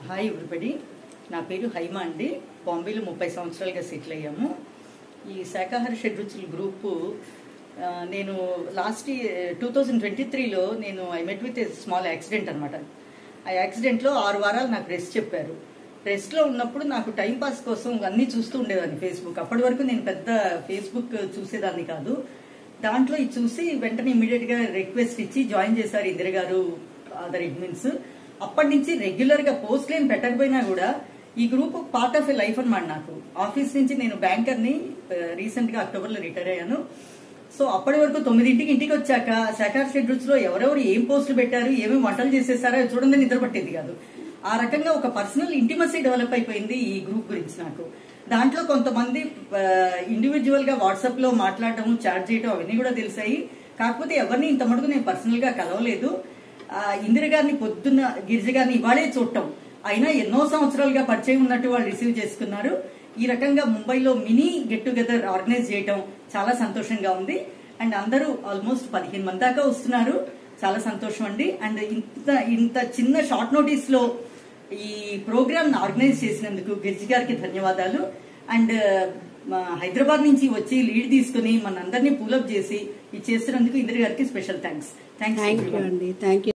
Hi everybody, నా పేరు హైమా అండి. బాంబేలో 30 సంవత్సరాలుగా సెటిల్ అయ్యాము. ఈ శాకాహార షడ్రుచుల గ్రూపు నేను లాస్ట్ 2023లో I met with small accident అనమాట. ఆ యాక్సిడెంట్లో 6 వారాలు నాకు రెస్ట్ చెప్పారు. రెస్ట్లో ఉన్నప్పుడు నాకు టైం పాస్ కోసం అన్నీ చూస్తూ ఉండేదాన్ని ఫేస్బుక్. అప్పటి వరకు నేను పెద్ద ఫేస్బుక్ చూసేదాన్ని కాదు. దాంట్లో ఇది చూసి వెంటనే ఇమీడియట్గా రిక్వెస్ట్ ఇచ్చి జాయిన్ చేశారు ఇందిర గారు, అదర్ అడ్మిన్స్. అప్పటి నుంచి రెగ్యులర్ గా పోస్ట్ లేని పెట్టకపోయినా కూడా ఈ group part of a life అనమాట. నాకు ఆఫీస్ నుంచి నేను బ్యాంకర్ ని రీసెంట్ గా అక్టోబర్ లో రిటైర్ అయ్యాను. సో అప్పటి వరకు 9 ఇంటికి వచ్చాక శాకాహార షెడ్యూల్స్ లో ఎవరెవరు ఏం పోస్టులు పెట్టారు, ఏమేమి వంటలు చేసేసారో చూడండి నిద్ర పట్టేది కాదు. ఆ రకంగా ఒక పర్సనల్ ఇంటిమసీ డెవలప్ అయిపోయింది ఈ గ్రూప్ గురించి నాకు. దాంట్లో కొంతమంది ఇండివిజువల్ గా వాట్సాప్ లో మాట్లాడటం, చాట్ చేయడం అవన్నీ కూడా తెలిసాయి. కాకపోతే ఎవరిని ఇంత మటుకు నేను పర్సనల్ గా కలవలేదు. ఇందిర గారిని పొద్దున్న, గిరిజ గారిని ఇవాళే చూడటం, అయినా ఎన్నో సంవత్సరాలుగా పరిచయం ఉన్నట్టు వాళ్ళు రిసీవ్ చేసుకున్నారు. ఈ రకంగా ముంబైలో మినీ గెట్ టుగెదర్ ఆర్గనైజ్ చేయడం చాలా సంతోషంగా ఉంది. అండ్ అందరూ ఆల్మోస్ట్ 15 మంది దాకా వస్తున్నారు. చాలా సంతోషం అండి. అండ్ ఇంత చిన్న షార్ట్ నోటీస్ లో ఈ ప్రోగ్రామ్ ఆర్గనైజ్ చేసినందుకు గిరిజ గారికి ధన్యవాదాలు. అండ్ హైదరాబాద్ నుంచి వచ్చి లీడ్ తీసుకుని మనందరినీ పూలప్ చేసి ఇది చేస్తున్నందుకు ఇందిర గారికి స్పెషల్ థ్యాంక్స్. థ్యాంక్ యూ అండి. Thank you.